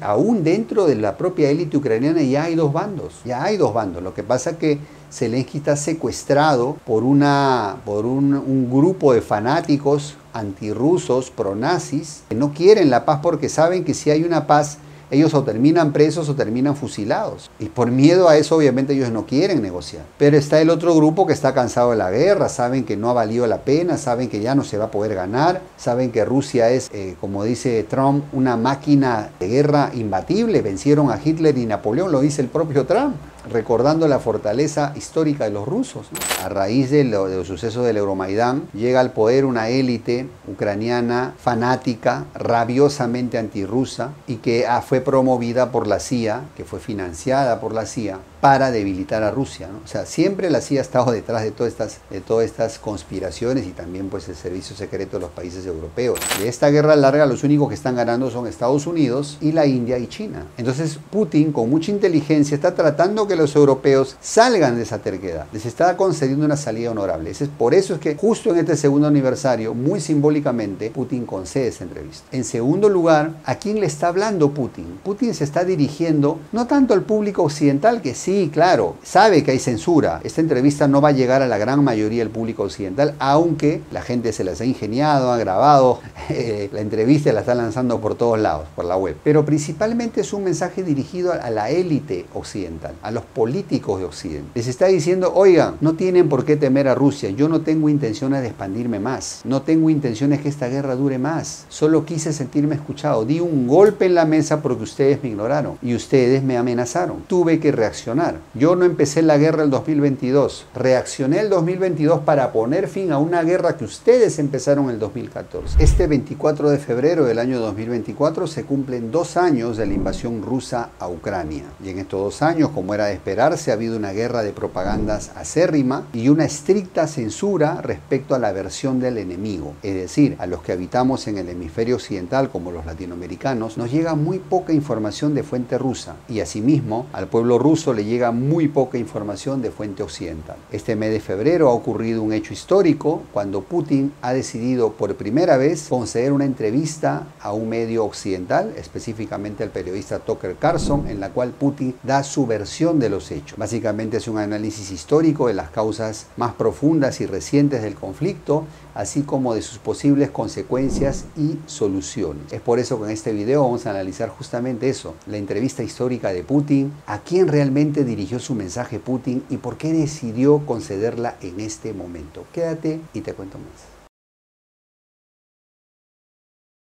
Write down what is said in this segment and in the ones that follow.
Aún dentro de la propia élite ucraniana ya hay dos bandos. Ya hay dos bandos. Lo que pasa es que Zelensky está secuestrado por un grupo de fanáticos antirrusos, pronazis, que no quieren la paz porque saben que si hay una paz, ellos o terminan presos o terminan fusilados. Y por miedo a eso, obviamente, ellos no quieren negociar. Pero está el otro grupo que está cansado de la guerra, saben que no ha valido la pena, saben que ya no se va a poder ganar, saben que Rusia es, como dice Trump, una máquina de guerra imbatible. Vencieron a Hitler y Napoleón, lo dice el propio Trump, recordando la fortaleza histórica de los rusos, ¿no? A raíz de los sucesos del Euromaidán, llega al poder una élite ucraniana fanática, rabiosamente antirrusa, y que fue promovida por la CIA, que fue financiada por la CIA, para debilitar a Rusia, ¿no? O sea, siempre la CIA ha estado detrás de todas estas conspiraciones, y también pues el servicio secreto de los países europeos. De esta guerra larga, los únicos que están ganando son Estados Unidos y la India y China. Entonces Putin, con mucha inteligencia, está tratando que los europeos salgan de esa terquedad. Les está concediendo una salida honorable. Por eso es que justo en este segundo aniversario, muy simbólicamente, Putin concede esa entrevista. En segundo lugar, ¿a quién le está hablando Putin? Putin se está dirigiendo no tanto al público occidental, que sí, claro, sabe que hay censura. Esta entrevista no va a llegar a la gran mayoría del público occidental, aunque la gente se las ha ingeniado, ha grabado la entrevista y la está lanzando por todos lados, por la web. Pero principalmente es un mensaje dirigido a la élite occidental, a los políticos de Occidente. Les está diciendo, oigan, no tienen por qué temer a Rusia, yo no tengo intenciones de expandirme más, no tengo intenciones que esta guerra dure más, solo quise sentirme escuchado, di un golpe en la mesa porque ustedes me ignoraron y ustedes me amenazaron, tuve que reaccionar. Yo no empecé la guerra el 2022, reaccioné el 2022 para poner fin a una guerra que ustedes empezaron el 2014. Este 24 de febrero del año 2024 se cumplen 2 años de la invasión rusa a Ucrania, y en estos 2 años, como era de esperarse, ha habido una guerra de propagandas acérrima y una estricta censura respecto a la versión del enemigo. Es decir, a los que habitamos en el hemisferio occidental, como los latinoamericanos, nos llega muy poca información de fuente rusa, y asimismo al pueblo ruso le llega muy poca información de fuente occidental. Este mes de febrero ha ocurrido un hecho histórico cuando Putin ha decidido por primera vez conceder una entrevista a un medio occidental, específicamente al periodista Tucker Carlson, en la cual Putin da su versión de los hechos. Básicamente es un análisis histórico de las causas más profundas y recientes del conflicto, así como de sus posibles consecuencias y soluciones. Es por eso que en este video vamos a analizar justamente eso, la entrevista histórica de Putin, a quién realmente dirigió su mensaje Putin y por qué decidió concederla en este momento. Quédate y te cuento más.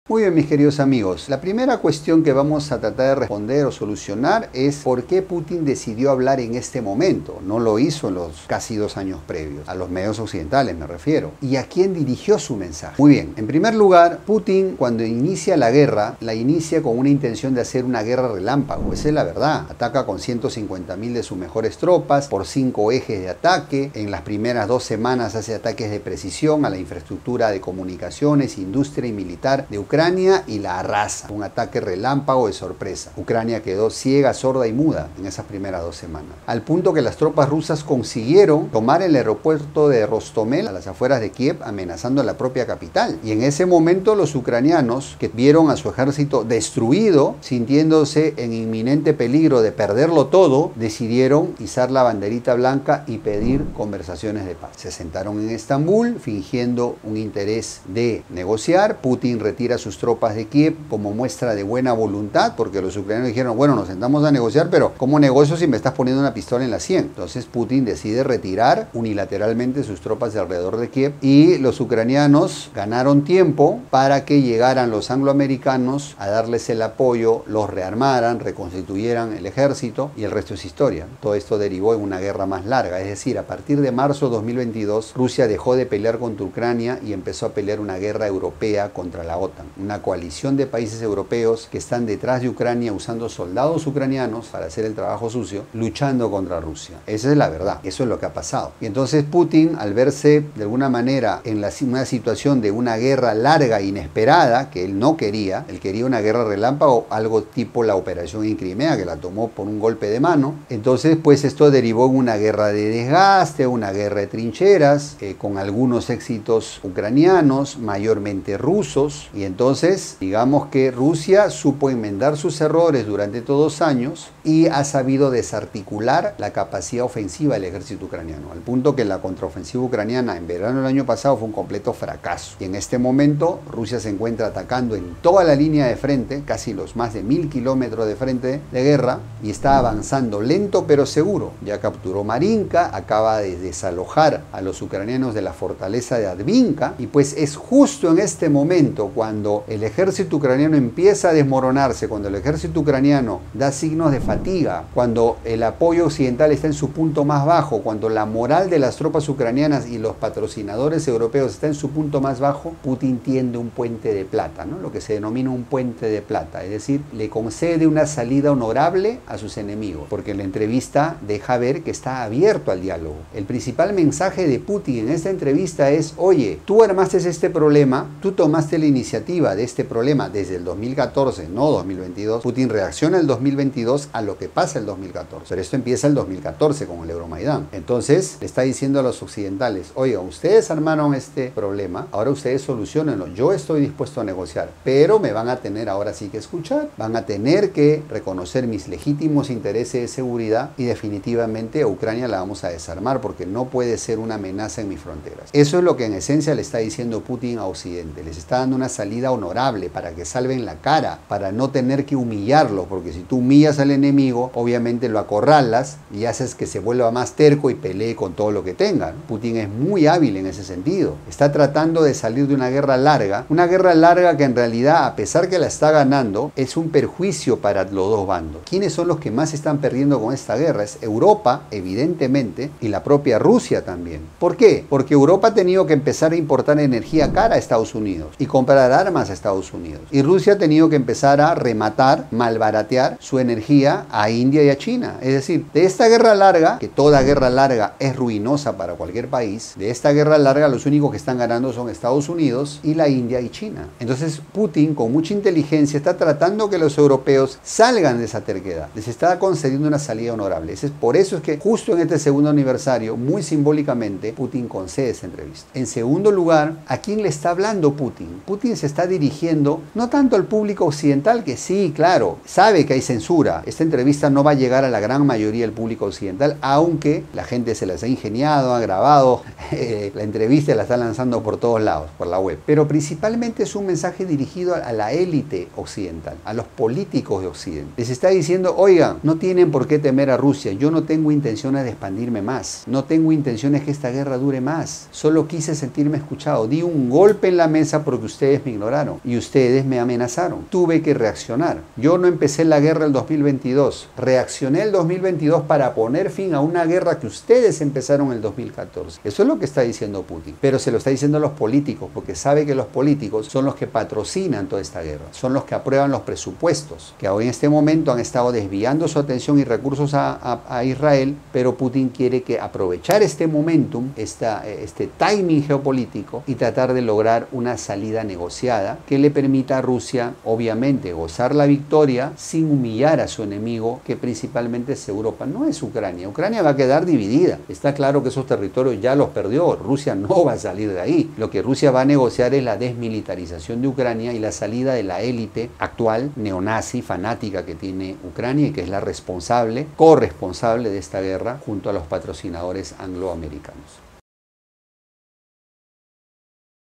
Muy bien, mis queridos amigos, la primera cuestión que vamos a tratar de responder o solucionar es por qué Putin decidió hablar en este momento. No lo hizo en los casi 2 años previos, a los medios occidentales me refiero. ¿Y a quién dirigió su mensaje? Muy bien, en primer lugar, Putin cuando inicia la guerra, la inicia con una intención de hacer una guerra relámpago, esa es la verdad. Ataca con 150.000 de sus mejores tropas por 5 ejes de ataque. En las primeras 2 semanas hace ataques de precisión a la infraestructura de comunicaciones, industria y militar de Ucrania y la arrasa. Un ataque relámpago de sorpresa. Ucrania quedó ciega, sorda y muda en esas primeras 2 semanas. Al punto que las tropas rusas consiguieron tomar el aeropuerto de Rostomel a las afueras de Kiev, amenazando la propia capital. Y en ese momento los ucranianos, que vieron a su ejército destruido, sintiéndose en inminente peligro de perderlo todo, decidieron izar la banderita blanca y pedir conversaciones de paz. Se sentaron en Estambul fingiendo un interés de negociar. Putin retira sus tropas de Kiev como muestra de buena voluntad, porque los ucranianos dijeron, bueno, nos sentamos a negociar, pero ¿cómo negocio si me estás poniendo una pistola en la sien? Entonces Putin decide retirar unilateralmente sus tropas de alrededor de Kiev, y los ucranianos ganaron tiempo para que llegaran los angloamericanos a darles el apoyo, los rearmaran, reconstituyeran el ejército, y el resto es historia. Todo esto derivó en una guerra más larga, es decir, a partir de marzo de 2022, Rusia dejó de pelear contra Ucrania y empezó a pelear una guerra europea contra la OTAN. Una coalición de países europeos que están detrás de Ucrania usando soldados ucranianos para hacer el trabajo sucio, luchando contra Rusia. Esa es la verdad, eso es lo que ha pasado. Y entonces Putin, al verse de alguna manera en una situación de una guerra larga e inesperada, que él no quería, él quería una guerra relámpago, algo tipo la operación en Crimea, que la tomó por un golpe de mano. Entonces pues esto derivó en una guerra de desgaste, una guerra de trincheras, con algunos éxitos ucranianos, mayormente rusos, y entonces Entonces, digamos que Rusia supo enmendar sus errores durante todos años y ha sabido desarticular la capacidad ofensiva del ejército ucraniano, al punto que la contraofensiva ucraniana en verano del año pasado fue un completo fracaso. Y en este momento Rusia se encuentra atacando en toda la línea de frente, casi los más de 1000 kilómetros de frente de guerra, y está avanzando lento pero seguro. Ya capturó Marinka, acaba de desalojar a los ucranianos de la fortaleza de Advinka, y pues es justo en este momento cuando el ejército ucraniano empieza a desmoronarse, cuando el ejército ucraniano da signos de fatiga, cuando el apoyo occidental está en su punto más bajo, cuando la moral de las tropas ucranianas y los patrocinadores europeos está en su punto más bajo, Putin tiende un puente de plata, ¿no? Lo que se denomina un puente de plata, es decir, le concede una salida honorable a sus enemigos, porque en la entrevista deja ver que está abierto al diálogo. El principal mensaje de Putin en esta entrevista es: oye, tú armaste este problema, tú tomaste la iniciativa de este problema desde el 2014, no 2022. Putin reacciona el 2022 a lo que pasa el 2014, pero esto empieza el 2014 con el Euromaidán. Entonces le está diciendo a los occidentales: oiga, ustedes armaron este problema, ahora ustedes solucionenlo, yo estoy dispuesto a negociar, pero me van a tener ahora sí que escuchar, van a tener que reconocer mis legítimos intereses de seguridad y definitivamente a Ucrania la vamos a desarmar porque no puede ser una amenaza en mis fronteras. Eso es lo que en esencia le está diciendo Putin a Occidente. Les está dando una salida honorable para que salven la cara, para no tener que humillarlo, porque si tú humillas al enemigo, obviamente lo acorralas y haces que se vuelva más terco y pelee con todo lo que tenga. Putin es muy hábil en ese sentido. Está tratando de salir de una guerra larga que en realidad, a pesar que la está ganando, es un perjuicio para los dos bandos. ¿Quiénes son los que más están perdiendo con esta guerra? Es Europa, evidentemente, y la propia Rusia también. ¿Por qué? Porque Europa ha tenido que empezar a importar energía cara a Estados Unidos y comprar armas a Estados Unidos. Y Rusia ha tenido que empezar a rematar, malbaratear su energía a India y a China. Es decir, de esta guerra larga, que toda guerra larga es ruinosa para cualquier país, de esta guerra larga los únicos que están ganando son Estados Unidos y la India y China. Entonces Putin, con mucha inteligencia, está tratando que los europeos salgan de esa terquedad. Les está concediendo una salida honorable. Por eso es que justo en este segundo aniversario, muy simbólicamente, Putin concede esa entrevista. En segundo lugar, ¿a quién le está hablando Putin? Putin se está dirigiendo no tanto al público occidental, que sí, claro, sabe que hay censura. Esta entrevista no va a llegar a la gran mayoría del público occidental, aunque la gente se las ha ingeniado, ha grabado la entrevista y la está lanzando por todos lados, por la web. Pero principalmente es un mensaje dirigido a la élite occidental, a los políticos de Occidente. Les está diciendo: oigan, no tienen por qué temer a Rusia, yo no tengo intenciones de expandirme más, no tengo intenciones que esta guerra dure más, solo quise sentirme escuchado, di un golpe en la mesa porque ustedes me ignoraron y ustedes me amenazaron, tuve que reaccionar. Yo no empecé la guerra el 2022, reaccioné el 2022 para poner fin a una guerra que ustedes empezaron en el 2014. Eso es lo que está diciendo Putin, pero se lo está diciendo a los políticos, porque sabe que los políticos son los que patrocinan toda esta guerra, son los que aprueban los presupuestos, que hoy en este momento han estado desviando su atención y recursos a Israel, pero Putin quiere que aprovechar este momentum, este timing geopolítico, y tratar de lograr una salida negociada que le permita a Rusia, obviamente, gozar la victoria sin humillar a su enemigo, que principalmente es Europa, no es Ucrania. Ucrania va a quedar dividida. Está claro que esos territorios ya los perdió. Rusia no va a salir de ahí. Lo que Rusia va a negociar es la desmilitarización de Ucrania y la salida de la élite actual, neonazi, fanática que tiene Ucrania y que es la responsable, corresponsable de esta guerra junto a los patrocinadores angloamericanos.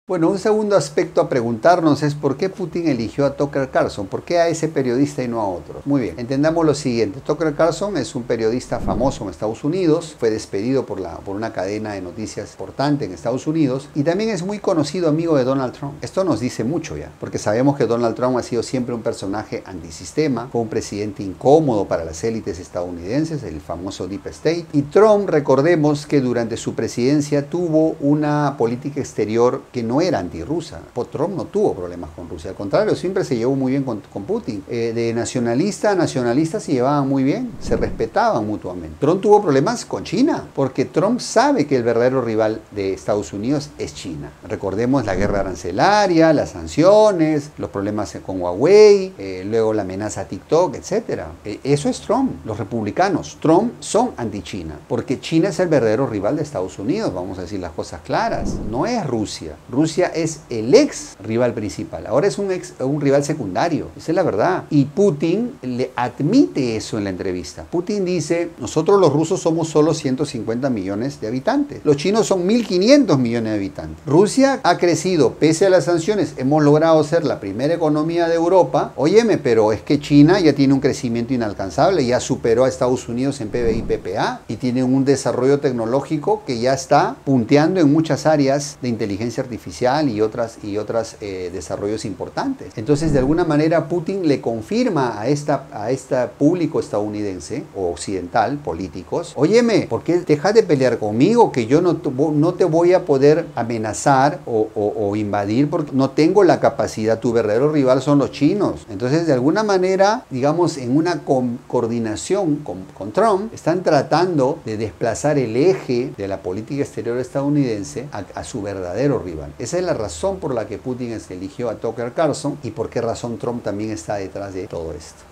Bueno, un segundo aspecto a preguntarnos es por qué Putin eligió a Tucker Carlson, por qué a ese periodista y no a otro. Muy bien, entendamos lo siguiente. Tucker Carlson es un periodista famoso en Estados Unidos, fue despedido por una cadena de noticias importante en Estados Unidos y también es muy conocido amigo de Donald Trump. Esto nos dice mucho ya, porque sabemos que Donald Trump ha sido siempre un personaje antisistema, fue un presidente incómodo para las élites estadounidenses, el famoso Deep State, y Trump, recordemos que durante su presidencia tuvo una política exterior que no era antirrusa. Trump no tuvo problemas con Rusia, al contrario, siempre se llevó muy bien con Putin. De nacionalista a nacionalista se llevaban muy bien, se respetaban mutuamente. Trump tuvo problemas con China, porque Trump sabe que el verdadero rival de Estados Unidos es China. Recordemos la guerra arancelaria, las sanciones, los problemas con Huawei, luego la amenaza a TikTok, etc. Eso es Trump. Los republicanos, Trump, son anti-China, porque China es el verdadero rival de Estados Unidos, vamos a decir las cosas claras, no es Rusia. Rusia Rusia es el ex rival principal, ahora es un rival secundario, esa es la verdad. Y Putin le admite eso en la entrevista. Putin dice, nosotros los rusos somos solo 150 millones de habitantes, los chinos son 1.500 millones de habitantes. Rusia ha crecido, pese a las sanciones, hemos logrado ser la primera economía de Europa. Óyeme, pero es que China ya tiene un crecimiento inalcanzable, ya superó a Estados Unidos en PBI y PPA y tiene un desarrollo tecnológico que ya está punteando en muchas áreas de inteligencia artificial y otras desarrollos importantes. Entonces, de alguna manera, Putin le confirma a este público estadounidense o occidental, políticos, óyeme, ¿por qué dejas de pelear conmigo? Que yo no te voy a poder amenazar o invadir porque no tengo la capacidad. Tu verdadero rival son los chinos. Entonces, de alguna manera, digamos, en una coordinación con Trump, están tratando de desplazar el eje de la política exterior estadounidense a su verdadero rival. Esa es la razón por la que Putin eligió a Tucker Carlson y por qué razón Trump también está detrás de todo esto.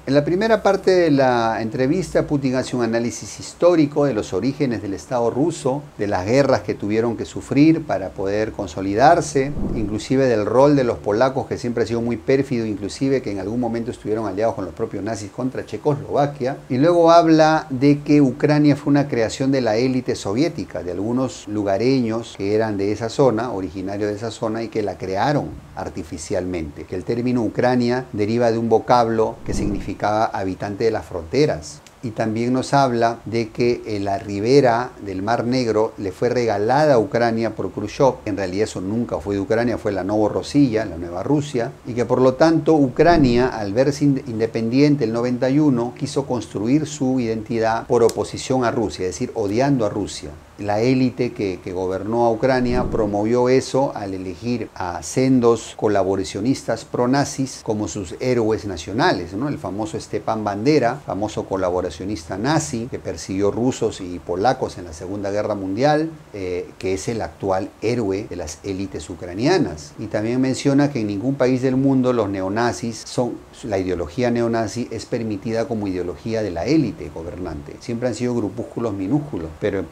En la primera parte de la entrevista, Putin hace un análisis histórico de los orígenes del Estado ruso, de las guerras que tuvieron que sufrir para poder consolidarse, inclusive del rol de los polacos, que siempre ha sido muy pérfido, inclusive que en algún momento estuvieron aliados con los propios nazis contra Checoslovaquia. Y luego habla de que Ucrania fue una creación de la élite soviética, de algunos lugareños que eran de esa zona, originarios de esa zona, y que la crearon artificialmente. Que el término Ucrania deriva de un vocablo que significaba habitante de las fronteras. Y también nos habla de que la ribera del Mar Negro le fue regalada a Ucrania por Khrushchev. En realidad eso nunca fue de Ucrania, fue la Novorossiya, la Nueva Rusia. Y que por lo tanto Ucrania, al verse independiente en el 91, quiso construir su identidad por oposición a Rusia, es decir, odiando a Rusia. La élite que gobernó a Ucrania promovió eso al elegir a sendos colaboracionistas pro-nazis como sus héroes nacionales, ¿no? El famoso Stepan Bandera, famoso colaboracionista nazi que persiguió rusos y polacos en la Segunda Guerra Mundial, que es el actual héroe de las élites ucranianas. Y también menciona que en ningún país del mundo los neonazis la ideología neonazi es permitida como ideología de la élite gobernante. Siempre han sido grupúsculos minúsculos, pero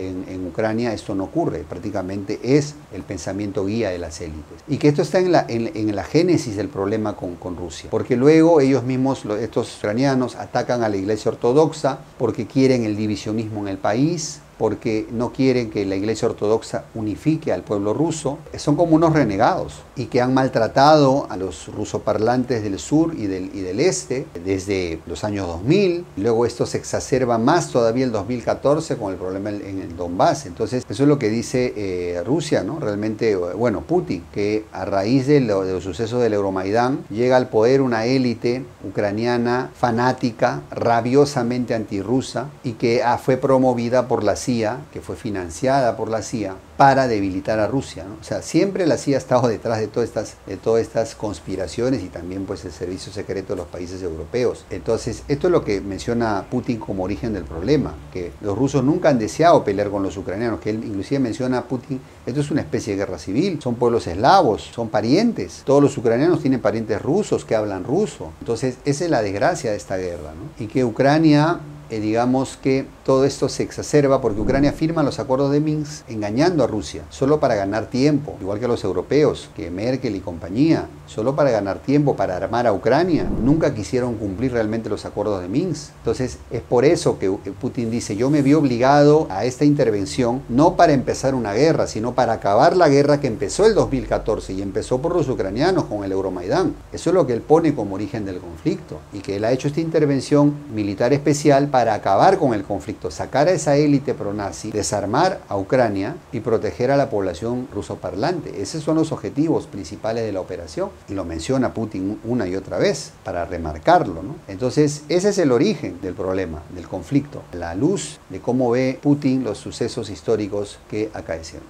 en Ucrania esto no ocurre, prácticamente es el pensamiento guía de las élites. Y que esto está en la génesis del problema con Rusia, porque luego ellos mismos, estos ucranianos, atacan a la Iglesia Ortodoxa porque quieren el divisionismo en el país, porque no quieren que la Iglesia Ortodoxa unifique al pueblo ruso. Son como unos renegados y que han maltratado a los rusoparlantes del sur y del este desde los años 2000. Luego esto se exacerba más todavía el 2014 con el problema en el Donbass. Entonces eso es lo que dice Rusia, ¿no? Realmente, bueno, Putin, que a raíz de los sucesos del Euromaidán llega al poder una élite ucraniana fanática, rabiosamente antirrusa y que fue promovida por la CIA, que fue financiada por la CIA para debilitar a Rusia, ¿no? O sea, siempre la CIA ha estado detrás de todas estas conspiraciones y también pues el servicio secreto de los países europeos. Entonces, esto es lo que menciona Putin como origen del problema, que los rusos nunca han deseado pelear con los ucranianos, que él inclusive menciona a Putin, esto es una especie de guerra civil, son pueblos eslavos, son parientes, todos los ucranianos tienen parientes rusos que hablan ruso. Entonces, esa es la desgracia de esta guerra, ¿no? Y que Ucrania digamos que todo esto se exacerba porque Ucrania firma los acuerdos de Minsk engañando a Rusia, solo para ganar tiempo, igual que los europeos, que Merkel y compañía, solo para ganar tiempo, para armar a Ucrania. Nunca quisieron cumplir realmente los acuerdos de Minsk. Entonces es por eso que Putin dice, yo me vi obligado a esta intervención, no para empezar una guerra, sino para acabar la guerra que empezó el 2014 y empezó por los ucranianos con el Euromaidán. Eso es lo que él pone como origen del conflicto y que él ha hecho esta intervención militar especial para acabar con el conflicto, sacar a esa élite pro-nazi, desarmar a Ucrania y proteger a la población rusoparlante. Esos son los objetivos principales de la operación y lo menciona Putin una y otra vez para remarcarlo, ¿no? Entonces ese es el origen del problema, del conflicto, a la luz de cómo ve Putin los sucesos históricos que acaecieron.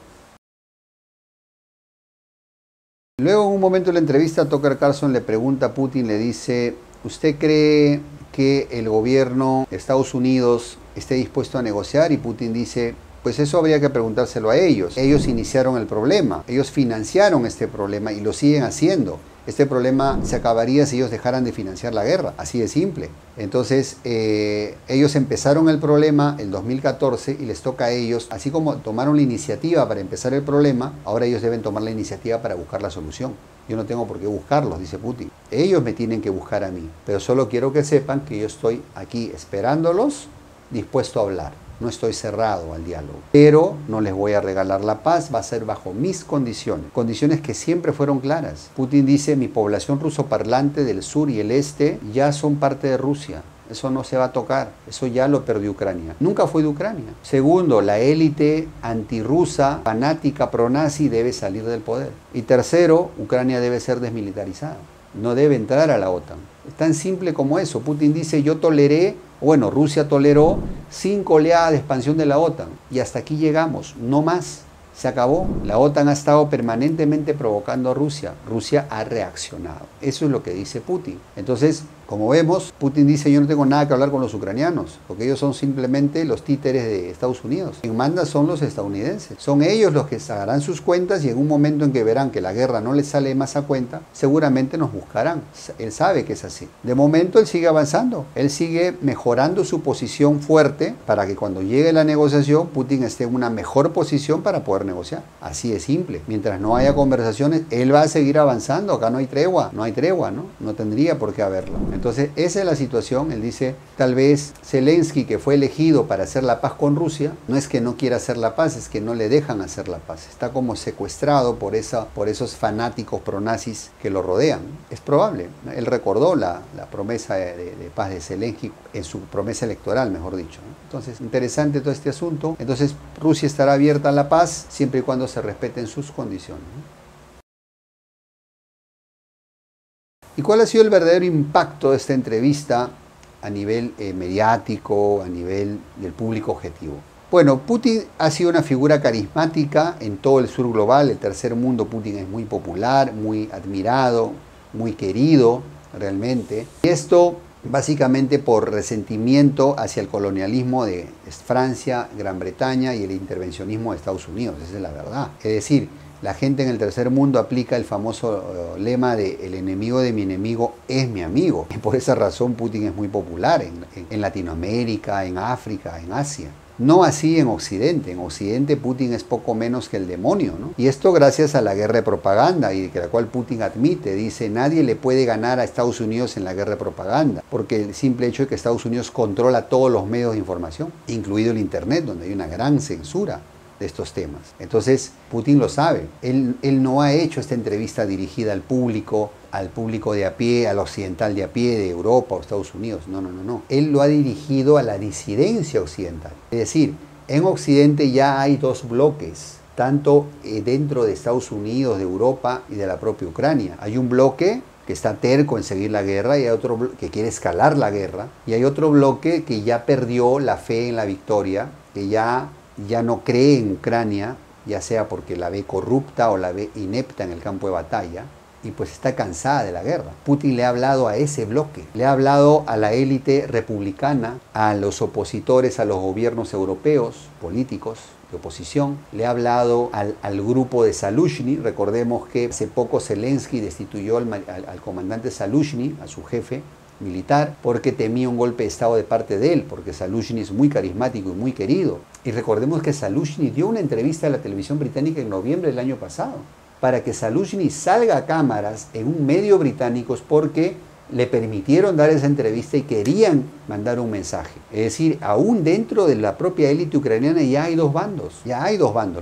Luego en un momento de la entrevista Tucker Carlson le pregunta a Putin, le dice, ¿usted cree que el gobierno de Estados Unidos esté dispuesto a negociar? Y Putin dice, pues eso habría que preguntárselo a ellos. Ellos iniciaron el problema, ellos financiaron este problema y lo siguen haciendo. Este problema se acabaría si ellos dejaran de financiar la guerra, así de simple. Entonces, ellos empezaron el problema el 2014 y les toca a ellos, así como tomaron la iniciativa para empezar el problema, ahora ellos deben tomar la iniciativa para buscar la solución. Yo no tengo por qué buscarlos, dice Putin. Ellos me tienen que buscar a mí, pero solo quiero que sepan que yo estoy aquí esperándolos, dispuesto a hablar. No estoy cerrado al diálogo, pero no les voy a regalar la paz, va a ser bajo mis condiciones, condiciones que siempre fueron claras. Putin dice, mi población rusoparlante del sur y el este ya son parte de Rusia. Eso no se va a tocar, eso ya lo perdió Ucrania. Nunca fue de Ucrania. Segundo, la élite antirrusa, fanática, pronazi, debe salir del poder. Y tercero, Ucrania debe ser desmilitarizada. No debe entrar a la OTAN. Es tan simple como eso. Putin dice, yo toleré, bueno, Rusia toleró 5 oleadas de expansión de la OTAN. Y hasta aquí llegamos, no más. Se acabó. La OTAN ha estado permanentemente provocando a Rusia. Rusia ha reaccionado. Eso es lo que dice Putin. Entonces, como vemos, Putin dice, yo no tengo nada que hablar con los ucranianos, porque ellos son simplemente los títeres de Estados Unidos. Quien manda son los estadounidenses. Son ellos los que sacarán sus cuentas y en un momento en que verán que la guerra no les sale más a cuenta, seguramente nos buscarán. Él sabe que es así. De momento él sigue avanzando. Él sigue mejorando su posición fuerte para que cuando llegue la negociación, Putin esté en una mejor posición para poder negociar. Así de simple. Mientras no haya conversaciones, él va a seguir avanzando. Acá no hay tregua, ¿no? No tendría por qué haberlo. Entonces, esa es la situación. Él dice, tal vez Zelensky, que fue elegido para hacer la paz con Rusia, no es que no quiera hacer la paz, es que no le dejan hacer la paz. Está como secuestrado por esos fanáticos pronazis que lo rodean. Es probable. Él recordó la promesa de paz de Zelensky en su promesa electoral, mejor dicho, ¿no? Entonces, interesante todo este asunto. Entonces, Rusia estará abierta a la paz siempre y cuando se respeten sus condiciones, ¿no? ¿Y cuál ha sido el verdadero impacto de esta entrevista a nivel mediático, a nivel del público objetivo? Bueno, Putin ha sido una figura carismática en todo el sur global, el tercer mundo. Putin es muy popular, muy admirado, muy querido realmente. Y esto básicamente por resentimiento hacia el colonialismo de Francia, Gran Bretaña y el intervencionismo de Estados Unidos, esa es la verdad. Es decir, la gente en el tercer mundo aplica el famoso lema de el enemigo de mi enemigo es mi amigo. Y por esa razón Putin es muy popular en Latinoamérica, en África, en Asia. No así en Occidente. En Occidente Putin es poco menos que el demonio, ¿no? Y esto gracias a la guerra de propaganda, y de la cual Putin admite, dice, nadie le puede ganar a Estados Unidos en la guerra de propaganda, porque el simple hecho de que Estados Unidos controla todos los medios de información, incluido el Internet, donde hay una gran censura de estos temas. Entonces, Putin lo sabe. Él no ha hecho esta entrevista dirigida al público de a pie, al occidental de a pie, de Europa o Estados Unidos. No. Él lo ha dirigido a la disidencia occidental. Es decir, en Occidente ya hay dos bloques, tanto dentro de Estados Unidos, de Europa y de la propia Ucrania. Hay un bloque que está terco en seguir la guerra, y hay otro que quiere escalar la guerra, y hay otro bloque que ya perdió la fe en la victoria, que ya no cree en Ucrania, ya sea porque la ve corrupta o la ve inepta en el campo de batalla, y pues está cansada de la guerra. Putin le ha hablado a ese bloque, le ha hablado a la élite republicana, a los opositores a los gobiernos europeos, políticos de oposición, le ha hablado al grupo de Zaluzhny. Recordemos que hace poco Zelensky destituyó al comandante Zaluzhny, a su jefe militar, porque temía un golpe de estado de parte de él, porque Zaluzhny es muy carismático y muy querido. Y recordemos que Zaluzhny dio una entrevista a la televisión británica en noviembre del año pasado, para que Zaluzhny salga a cámaras en un medio británico, porque le permitieron dar esa entrevista y querían mandar un mensaje. Es decir, aún dentro de la propia élite ucraniana ya hay dos bandos.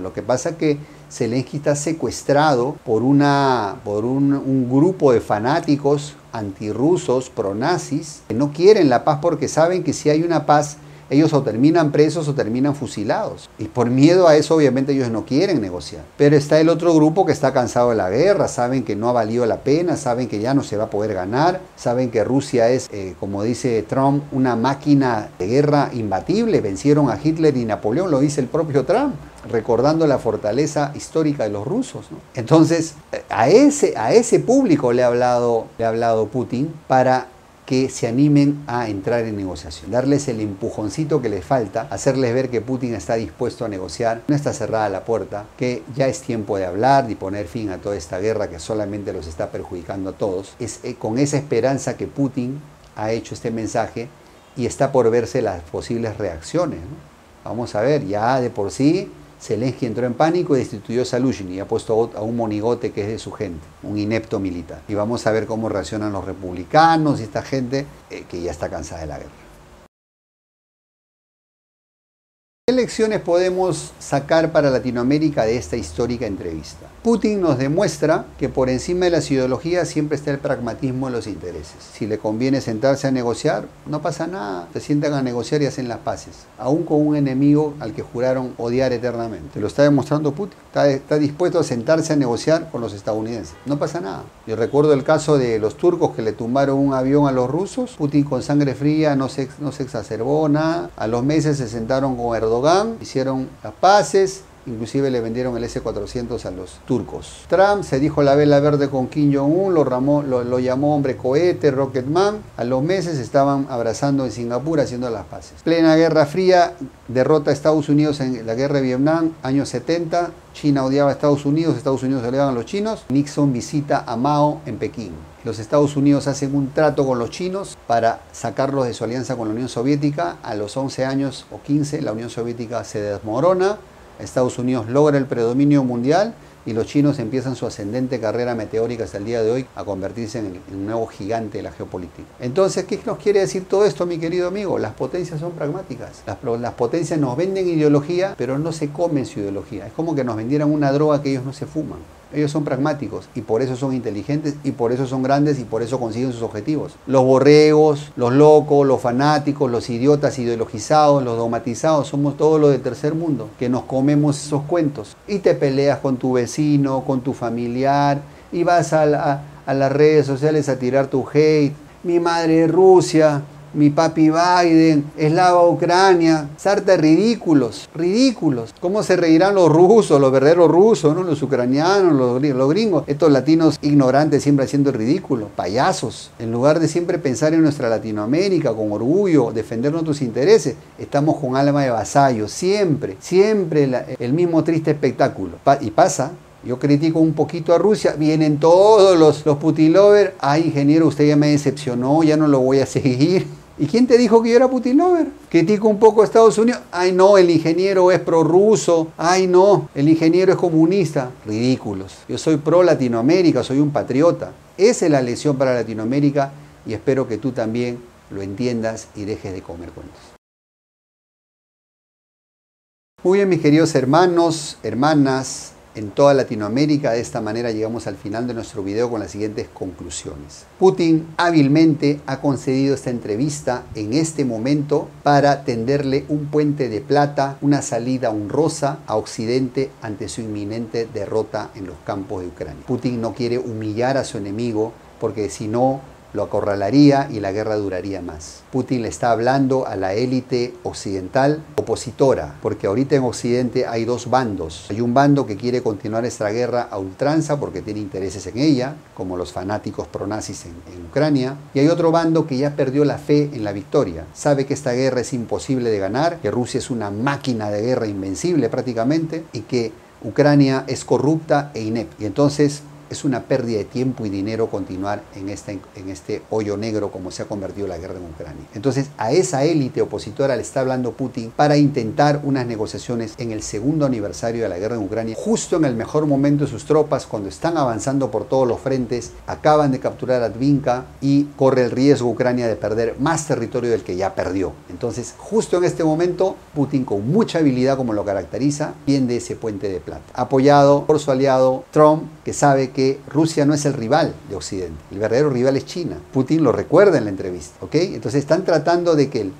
Lo que pasa es que Zelensky está secuestrado por un grupo de fanáticos antirrusos, pronazis, que no quieren la paz porque saben que si hay una paz, ellos o terminan presos o terminan fusilados. Y por miedo a eso, obviamente, ellos no quieren negociar. Pero está el otro grupo que está cansado de la guerra, saben que no ha valido la pena, saben que ya no se va a poder ganar, saben que Rusia es, como dice Trump, una máquina de guerra imbatible. Vencieron a Hitler y Napoleón, lo dice el propio Trump, recordando la fortaleza histórica de los rusos, ¿no? Entonces, a ese público le ha hablado Putin para que se animen a entrar en negociación, darles el empujoncito que les falta, hacerles ver que Putin está dispuesto a negociar, no está cerrada la puerta, que ya es tiempo de hablar y poner fin a toda esta guerra que solamente los está perjudicando a todos. Es con esa esperanza que Putin ha hecho este mensaje y está por verse las posibles reacciones, ¿no? Vamos a ver, ya de por sí Zelensky entró en pánico y destituyó a Zaluzhny y ha puesto a un monigote que es de su gente, un inepto militar. Y vamos a ver cómo reaccionan los republicanos y esta gente que ya está cansada de la guerra. ¿Qué lecciones podemos sacar para Latinoamérica de esta histórica entrevista? Putin nos demuestra que por encima de las ideologías siempre está el pragmatismo de los intereses. Si le conviene sentarse a negociar, no pasa nada. Se sientan a negociar y hacen las paces. Aún con un enemigo al que juraron odiar eternamente. Lo está demostrando Putin. Está dispuesto a sentarse a negociar con los estadounidenses. No pasa nada. Yo recuerdo el caso de los turcos que le tumbaron un avión a los rusos. Putin con sangre fría no se exacerbó nada. A los meses se sentaron con Erdogan, hicieron las paces, inclusive le vendieron el S-400 a los turcos. Trump se dijo la vela verde con Kim Jong-un, lo llamó hombre cohete, Rocketman. A los meses estaban abrazando en Singapur haciendo las paces. Plena Guerra Fría, derrota a Estados Unidos en la guerra de Vietnam, años 70. China odiaba a Estados Unidos odiaban a los chinos. Nixon visita a Mao en Pekín. Los Estados Unidos hacen un trato con los chinos para sacarlos de su alianza con la Unión Soviética. A los 11 años o 15 la Unión Soviética se desmorona. Estados Unidos logra el predominio mundial y los chinos empiezan su ascendente carrera meteórica hasta el día de hoy a convertirse en un nuevo gigante de la geopolítica. Entonces, ¿qué nos quiere decir todo esto, mi querido amigo? Las potencias son pragmáticas. Las potencias nos venden ideología, pero no se comen su ideología. Es como que nos vendieran una droga que ellos no se fuman. Ellos son pragmáticos y por eso son inteligentes y por eso son grandes y por eso consiguen sus objetivos. Los borregos, los locos, los fanáticos, los idiotas ideologizados, los dogmatizados, somos todos los del tercer mundo, que nos comemos esos cuentos. Y te peleas con tu vecino, con tu familiar y vas a las redes sociales a tirar tu hate. Mi madre es Rusia, mi papi Biden, eslava Ucrania, sarta de ridículos. ¿Cómo se reirán los rusos, los verdaderos rusos, ¿no? Los ucranianos, los gringos? Estos latinos ignorantes siempre haciendo el ridículo, payasos. En lugar de siempre pensar en nuestra Latinoamérica con orgullo, defender nuestros intereses, estamos con alma de vasallo, siempre el mismo triste espectáculo. Y pasa. Yo critico un poquito a Rusia, vienen todos los Putin lovers. Ay, ingeniero, usted ya me decepcionó, ya no lo voy a seguir. ¿Y quién te dijo que yo era Putin lover? Critico un poco a Estados Unidos. Ay, no, el ingeniero es prorruso. Ay, no, el ingeniero es comunista. Ridículos. Yo soy pro Latinoamérica, soy un patriota. Esa es la lección para Latinoamérica y espero que tú también lo entiendas y dejes de comer cuentos. Muy bien, mis queridos hermanos, hermanas, en toda Latinoamérica. De esta manera llegamos al final de nuestro video con las siguientes conclusiones. Putin hábilmente ha concedido esta entrevista en este momento para tenderle un puente de plata, una salida honrosa a Occidente ante su inminente derrota en los campos de Ucrania. Putin no quiere humillar a su enemigo porque si no lo acorralaría y la guerra duraría más. Putin le está hablando a la élite occidental opositora, porque ahorita en Occidente hay dos bandos. Hay un bando que quiere continuar esta guerra a ultranza porque tiene intereses en ella, como los fanáticos pronazis en Ucrania, y hay otro bando que ya perdió la fe en la victoria. Sabe que esta guerra es imposible de ganar, que Rusia es una máquina de guerra invencible prácticamente, y que Ucrania es corrupta e inepta. Y entonces es una pérdida de tiempo y dinero continuar en este hoyo negro como se ha convertido la guerra en Ucrania. Entonces a esa élite opositora le está hablando Putin para intentar unas negociaciones en el segundo aniversario de la guerra en Ucrania, justo en el mejor momento de sus tropas, cuando están avanzando por todos los frentes, acaban de capturar Advinka y corre el riesgo Ucrania de perder más territorio del que ya perdió. Entonces justo en este momento Putin, con mucha habilidad como lo caracteriza, tiende ese puente de plata, apoyado por su aliado Trump, que sabe que Rusia no es el rival de Occidente, el verdadero rival es China. Putin lo recuerda en la entrevista, ¿ok? Entonces están tratando de que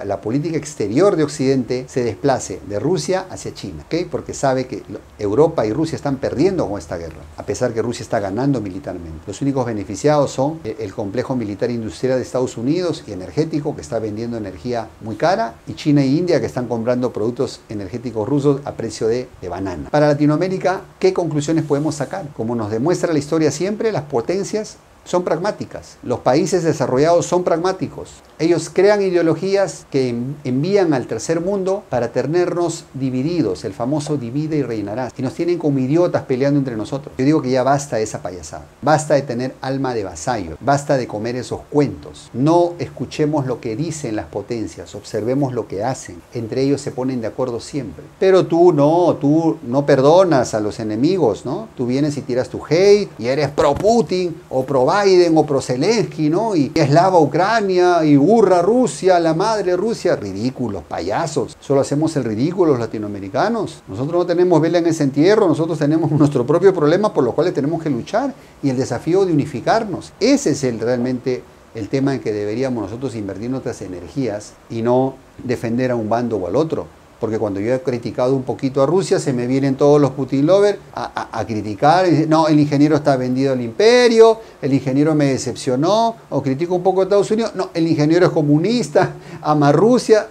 la política exterior de Occidente se desplace de Rusia hacia China, ¿ok? Porque sabe que Europa y Rusia están perdiendo con esta guerra, a pesar que Rusia está ganando militarmente. Los únicos beneficiados son el complejo militar industrial de Estados Unidos y energético, que está vendiendo energía muy cara, y China e India, que están comprando productos energéticos rusos a precio de banana. Para Latinoamérica, ¿qué conclusiones podemos sacar? Como nos demuestra la historia siempre, las potencias son pragmáticas. Los países desarrollados son pragmáticos. Ellos crean ideologías que envían al tercer mundo para tenernos divididos, el famoso divide y reinarás. Y nos tienen como idiotas peleando entre nosotros. Yo digo que ya basta de esa payasada. Basta de tener alma de vasallo. Basta de comer esos cuentos. No escuchemos lo que dicen las potencias, observemos lo que hacen. Entre ellos se ponen de acuerdo siempre. Pero tú no perdonas a los enemigos, ¿no? Tú vienes y tiras tu hate y eres pro Putin o pro Biden o pro Zelensky, ¿no? Y eslava Ucrania y hurra Rusia, la madre Rusia. Ridículos, payasos. Solo hacemos el ridículo los latinoamericanos. Nosotros no tenemos vela en ese entierro, nosotros tenemos nuestro propio problema por los cuales tenemos que luchar y el desafío de unificarnos. Ese es realmente el tema en que deberíamos nosotros invertir nuestras energías y no defender a un bando o al otro. Porque cuando yo he criticado un poquito a Rusia, se me vienen todos los Putin lovers a criticar. Y no, el ingeniero está vendido al imperio, el ingeniero me decepcionó. O critico un poco a Estados Unidos, no, el ingeniero es comunista, ama a Rusia.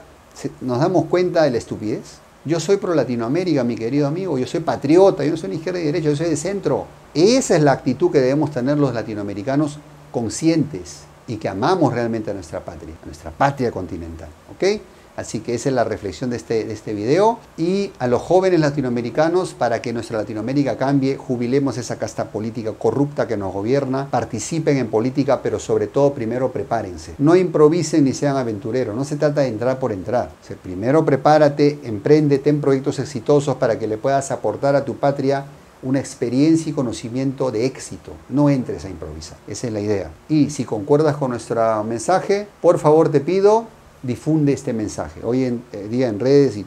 ¿Nos damos cuenta de la estupidez? Yo soy pro Latinoamérica, mi querido amigo. Yo soy patriota, yo no soy ni izquierda ni derecha, yo soy de centro. Esa es la actitud que debemos tener los latinoamericanos conscientes y que amamos realmente a nuestra patria continental. ¿Ok? Así que esa es la reflexión de este video. Y a los jóvenes latinoamericanos, para que nuestra Latinoamérica cambie, jubilemos esa casta política corrupta que nos gobierna, participen en política, pero sobre todo primero prepárense. No improvisen ni sean aventureros, no se trata de entrar por entrar. O sea, primero prepárate, emprende, ten proyectos exitosos para que le puedas aportar a tu patria una experiencia y conocimiento de éxito. No entres a improvisar, esa es la idea. Y si concuerdas con nuestro mensaje, por favor te pido, difunde este mensaje. Hoy en día en redes y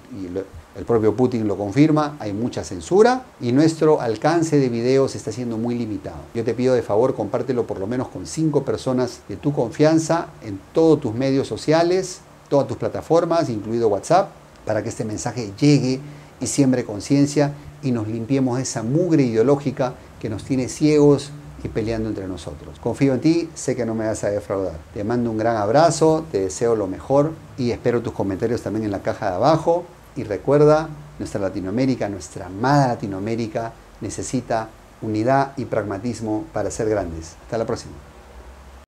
el propio Putin lo confirma, hay mucha censura y nuestro alcance de videos está siendo muy limitado. Yo te pido de favor, compártelo por lo menos con 5 personas de tu confianza en todos tus medios sociales, todas tus plataformas, incluido WhatsApp, para que este mensaje llegue y siembre conciencia y nos limpiemos esa mugre ideológica que nos tiene ciegos y peleando entre nosotros. Confío en ti, sé que no me vas a defraudar. Te mando un gran abrazo, te deseo lo mejor y espero tus comentarios también en la caja de abajo. Y recuerda, nuestra Latinoamérica, nuestra amada Latinoamérica, necesita unidad y pragmatismo para ser grandes. Hasta la próxima.